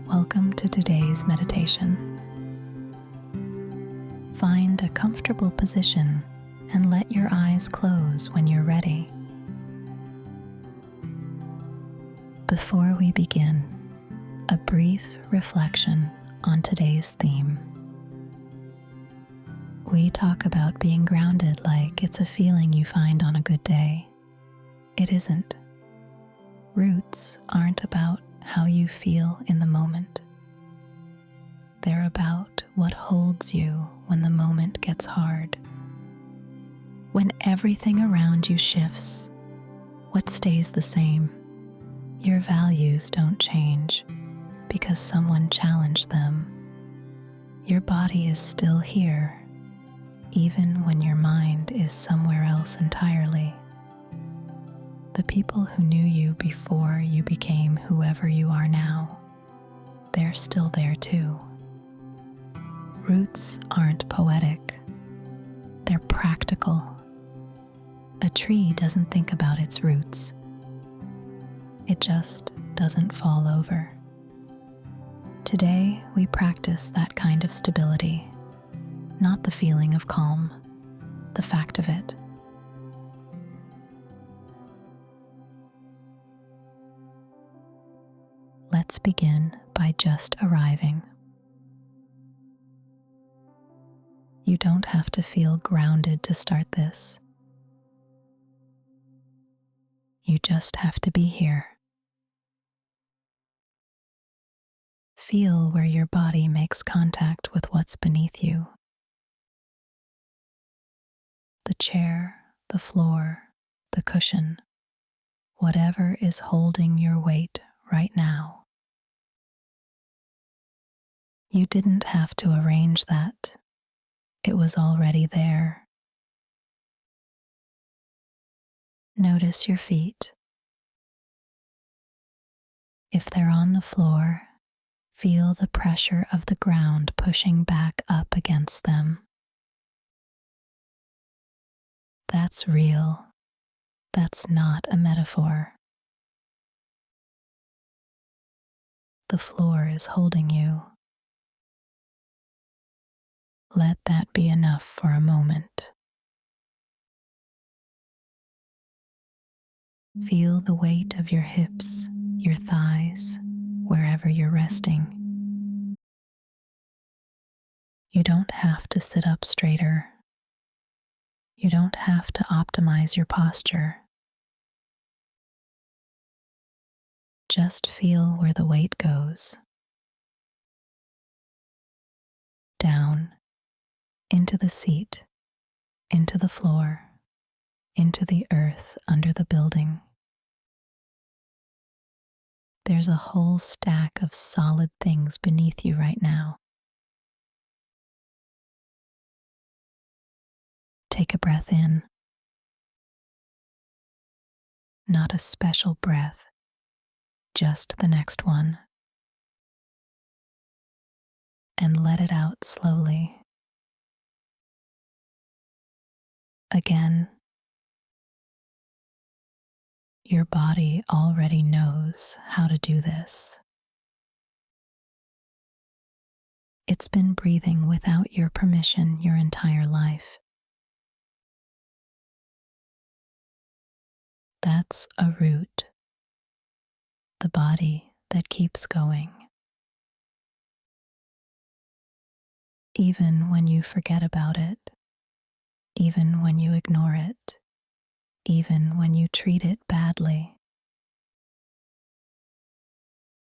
Welcome to today's meditation. Find a comfortable position and let your eyes close when you're ready. Before we begin, a brief reflection on today's theme. We talk about being grounded like it's a feeling you find on a good day. It isn't. Roots aren't about how you feel in the moment. They're about what holds you when the moment gets hard. When everything around you shifts, what stays the same? Your values don't change because someone challenged them. Your body is still here, even when your mind is somewhere else entirely. The people who knew you before you became whoever you are now, they're still there too. Roots aren't poetic, they're practical. A tree doesn't think about its roots. It just doesn't fall over. Today, we practice that kind of stability, not the feeling of calm, the fact of it. Let's begin by just arriving. You don't have to feel grounded to start this. You just have to be here. Feel where your body makes contact with what's beneath you. The chair, the floor, the cushion, whatever is holding your weight right now. You didn't have to arrange that. It was already there. Notice your feet. If they're on the floor, feel the pressure of the ground pushing back up against them. That's real. That's not a metaphor. The floor is holding you. Let that be enough for a moment. Feel the weight of your hips, your thighs, wherever you're resting. You don't have to sit up straighter. You don't have to optimize your posture. Just feel where the weight goes. Down, into the seat, into the floor, into the earth under the building. There's a whole stack of solid things beneath you right now. Take a breath in. Not a special breath, just the next one. And let it out slowly. Again. Your body already knows how to do this. It's been breathing without your permission your entire life. That's a root, the body that keeps going. Even when you forget about it, even when you ignore it, even when you treat it badly,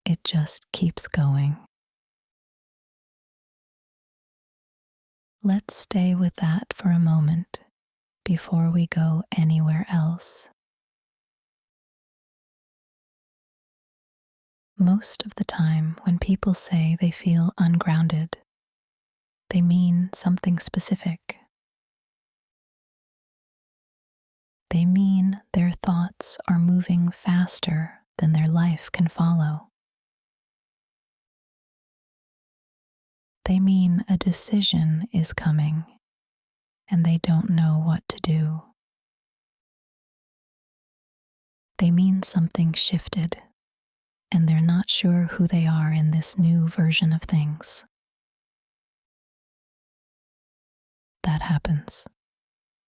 it just keeps going. Let's stay with that for a moment before we go anywhere else. Most of the time, when people say they feel ungrounded, they mean something specific. They mean their thoughts are moving faster than their life can follow. They mean a decision is coming and they don't know what to do. They mean something shifted and they're not sure who they are in this new version of things. That happens.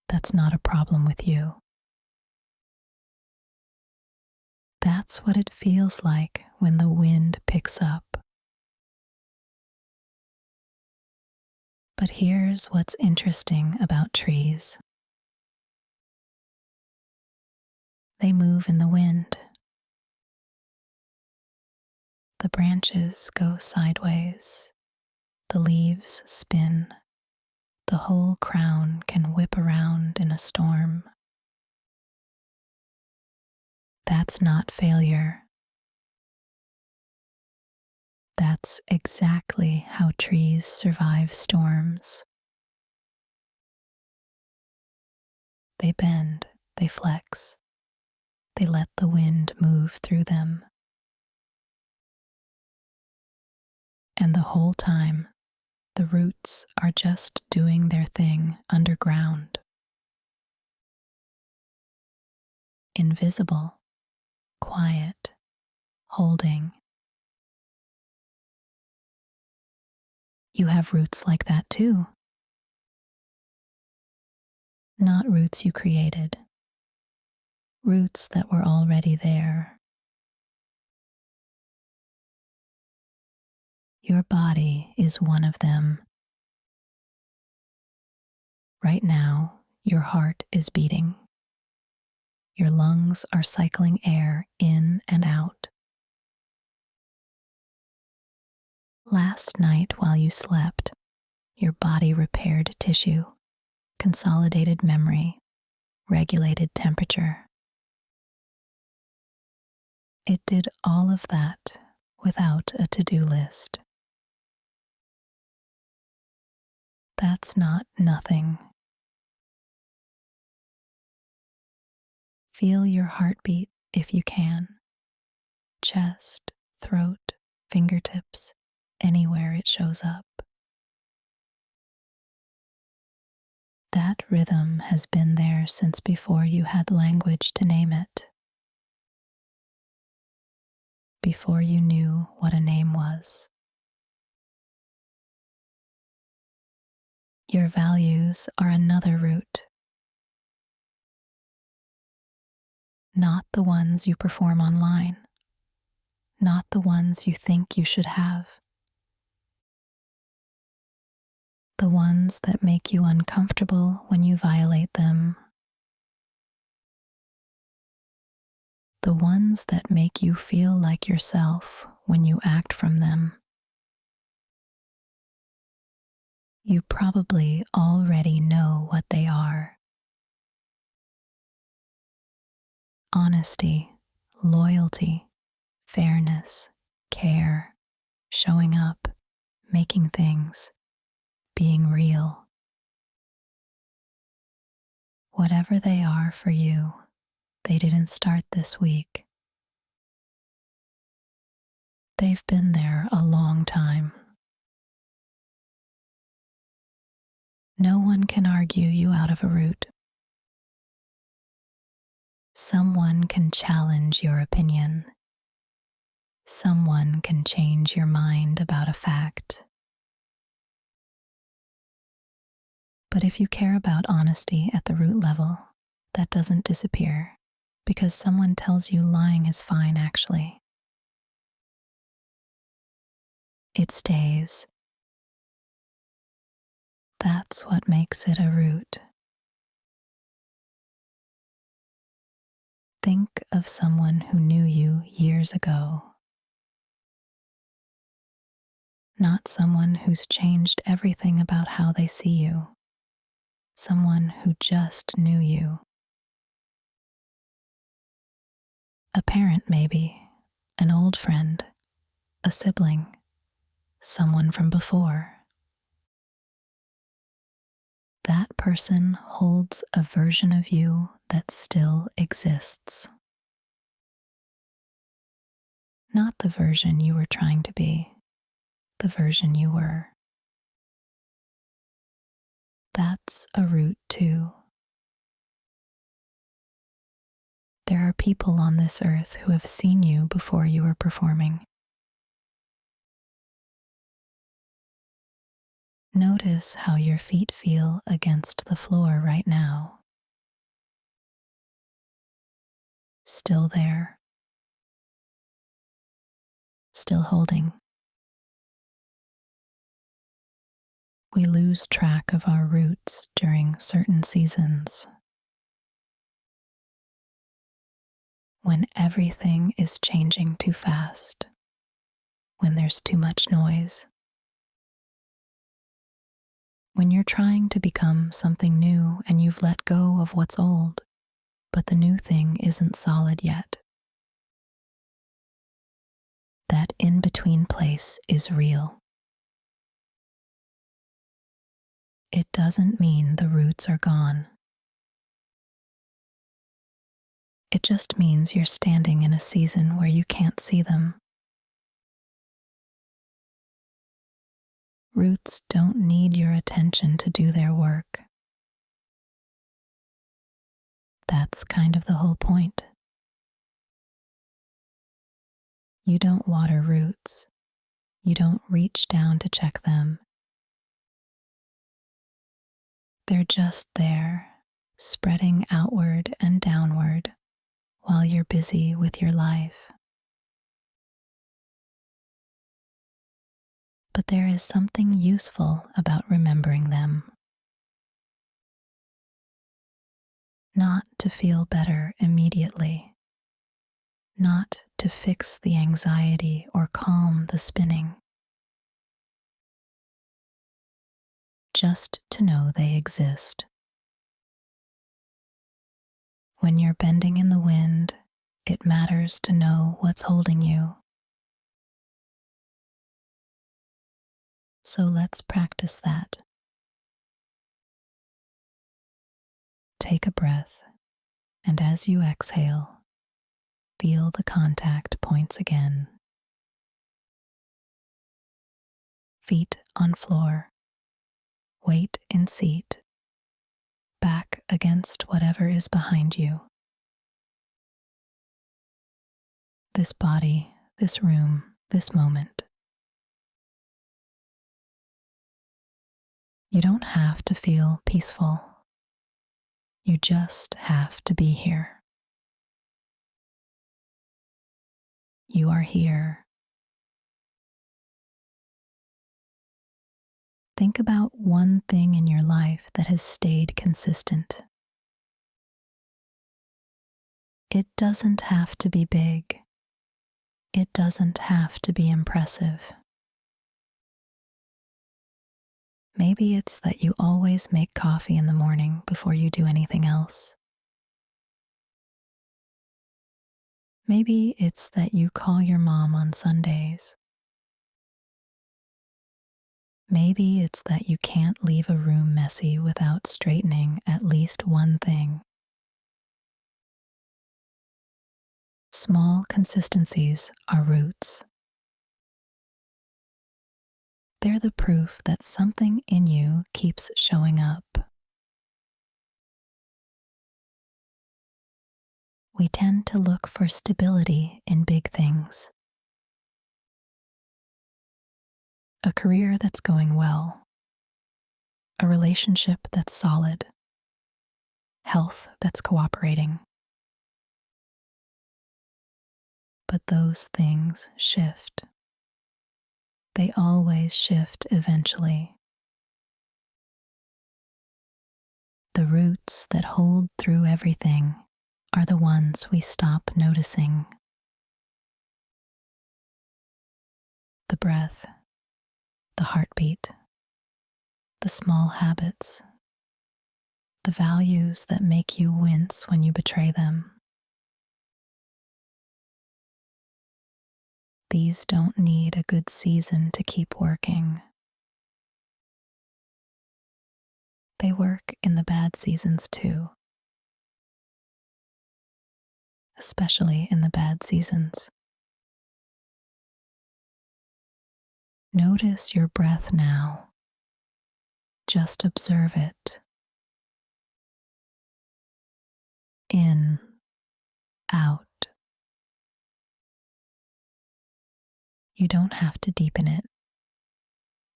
That's not a problem with you. That's what it feels like when the wind picks up. But here's what's interesting about trees. They move in the wind. The branches go sideways. The leaves spin. The whole crown can whip around in a storm. That's not failure. That's exactly how trees survive storms. They bend, they flex, they let the wind move through them. And the whole time, the roots are just doing their thing underground. Invisible, quiet, holding. You have roots like that too. Not roots you created, roots that were already there. Your body is one of them. Right now, your heart is beating. Your lungs are cycling air in and out. Last night, while you slept, your body repaired tissue, consolidated memory, regulated temperature. It did all of that without a to-do list. That's not nothing. Feel your heartbeat if you can. Chest, throat, fingertips, anywhere it shows up. That rhythm has been there since before you had language to name it. Before you knew what a name was. Your values are another root. Not the ones you perform online. Not the ones you think you should have. The ones that make you uncomfortable when you violate them. The ones that make you feel like yourself when you act from them. You probably already know what they are. Honesty, loyalty, fairness, care, showing up, making things, being real. Whatever they are for you, they didn't start this week. They've been there a long time. No one can argue you out of a root. Someone can challenge your opinion. Someone can change your mind about a fact. But if you care about honesty at the root level, that doesn't disappear because someone tells you lying is fine actually. It stays. That's what makes it a root. Think of someone who knew you years ago. Not someone who's changed everything about how they see you. Someone who just knew you. A parent maybe, an old friend, a sibling, someone from before. That person holds a version of you that still exists. Not the version you were trying to be, the version you were. That's a root too. There are people on this earth who have seen you before you were performing. Notice how your feet feel against the floor right now. Still there. Still holding. We lose track of our roots during certain seasons. When everything is changing too fast. When there's too much noise. When you're trying to become something new and you've let go of what's old, but the new thing isn't solid yet. That in-between place is real. It doesn't mean the roots are gone. It just means you're standing in a season where you can't see them. Roots don't need your attention to do their work. That's kind of the whole point. You don't water roots. You don't reach down to check them. They're just there, spreading outward and downward while you're busy with your life. But there is something useful about remembering them. Not to feel better immediately, not to fix the anxiety or calm the spinning, just to know they exist. When you're bending in the wind, it matters to know what's holding you. So let's practice that. Take a breath, and as you exhale, feel the contact points again. Feet on floor, weight in seat, back against whatever is behind you. This body, this room, this moment. You don't have to feel peaceful. You just have to be here. You are here. Think about one thing in your life that has stayed consistent. It doesn't have to be big. It doesn't have to be impressive. Maybe it's that you always make coffee in the morning before you do anything else. Maybe it's that you call your mom on Sundays. Maybe it's that you can't leave a room messy without straightening at least one thing. Small consistencies are roots. They're the proof that something in you keeps showing up. We tend to look for stability in big things. A career that's going well, a relationship that's solid, health that's cooperating. But those things shift. They always shift eventually. The roots that hold through everything are the ones we stop noticing. The breath, the heartbeat, the small habits, the values that make you wince when you betray them. These don't need a good season to keep working. They work in the bad seasons too, especially in the bad seasons. Notice your breath now. Just observe it. In out. You don't have to deepen it.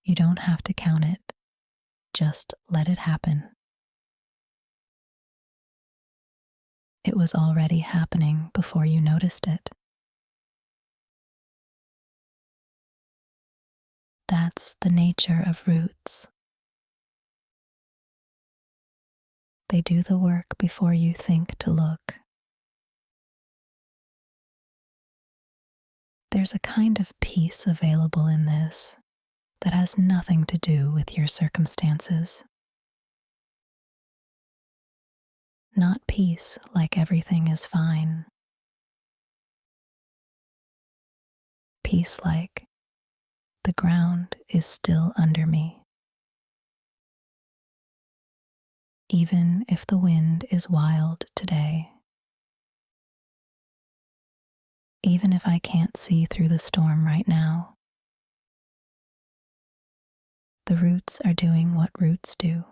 You don't have to count it. Just let it happen. It was already happening before you noticed it. That's the nature of roots. They do the work before you think to look. There's a kind of peace available in this that has nothing to do with your circumstances. Not peace like everything is fine. Peace like the ground is still under me. Even if the wind is wild today. Even if I can't see through the storm right now. The roots are doing what roots do.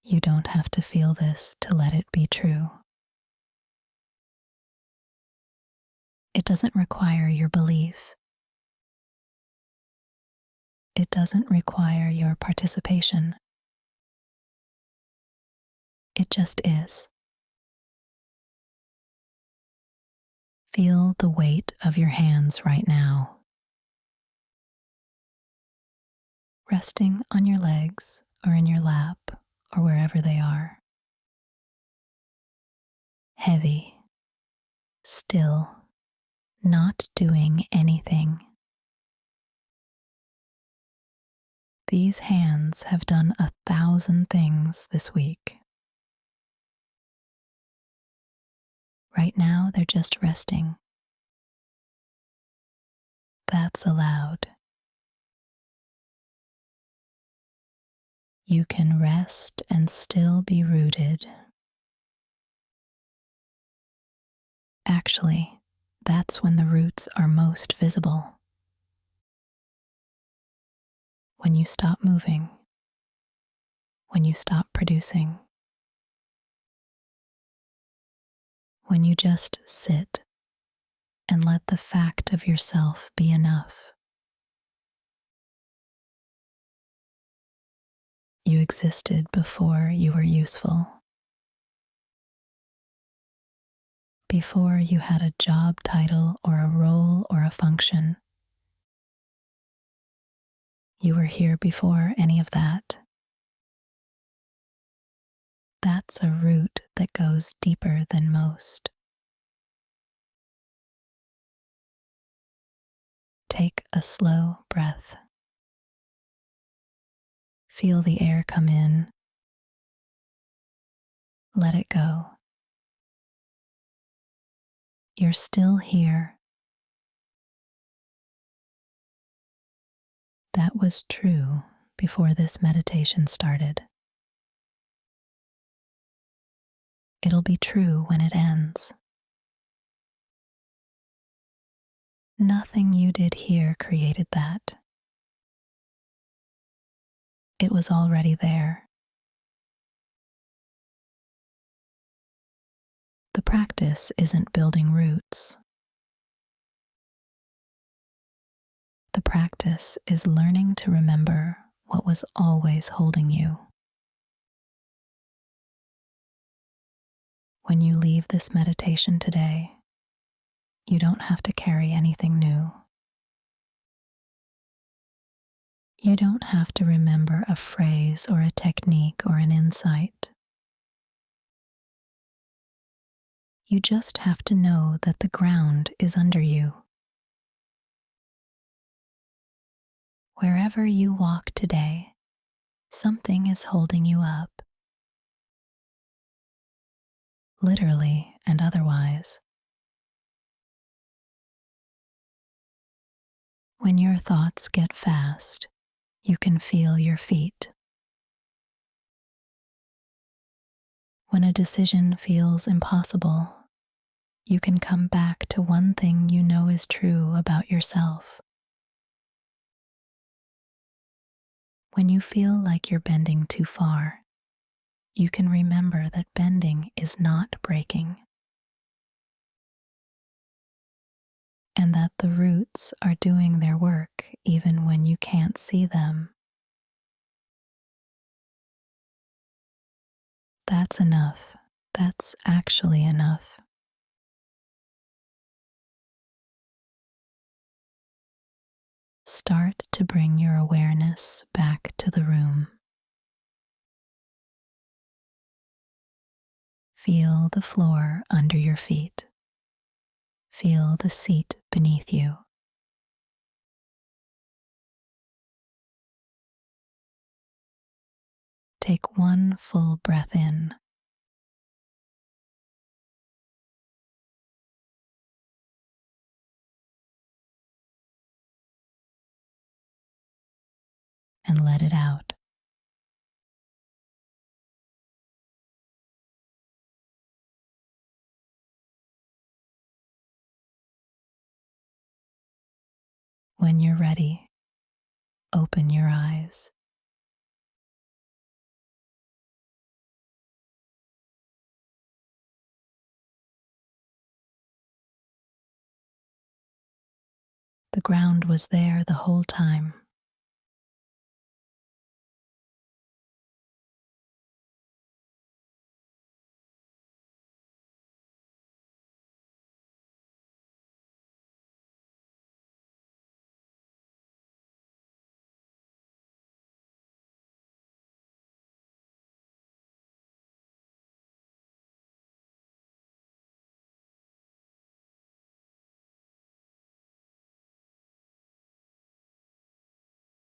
You don't have to feel this to let it be true. It doesn't require your belief. It doesn't require your participation. It just is. Feel the weight of your hands right now, resting on your legs or in your lap or wherever they are. Heavy, still, not doing anything. These hands have done 1,000 things this week. Right now, they're just resting. That's allowed. You can rest and still be rooted. Actually, that's when the roots are most visible. When you stop moving, when you stop producing, when you just sit and let the fact of yourself be enough. You existed before you were useful. Before you had a job title or a role or a function. You were here before any of that. That's a root that goes deeper than most. Take a slow breath. Feel the air come in. Let it go. You're still here. That was true before this meditation started. It'll be true when it ends. Nothing you did here created that. It was already there. The practice isn't building roots. The practice is learning to remember what was always holding you. When you leave this meditation today, you don't have to carry anything new. You don't have to remember a phrase or a technique or an insight. You just have to know that the ground is under you. Wherever you walk today, something is holding you up. Literally and otherwise. When your thoughts get fast, you can feel your feet. When a decision feels impossible, you can come back to one thing you know is true about yourself. When you feel like you're bending too far, you can remember that bending is not breaking and that the roots are doing their work even when you can't see them. That's enough. That's actually enough. Start to bring your awareness back to the room. Feel the floor under your feet. Feel the seat beneath you. Take one full breath in and let it out. When you're ready, open your eyes. The ground was there the whole time.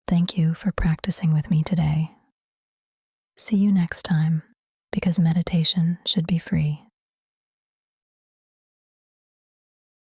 Thank you for practicing with me today. See you next time, because meditation should be free.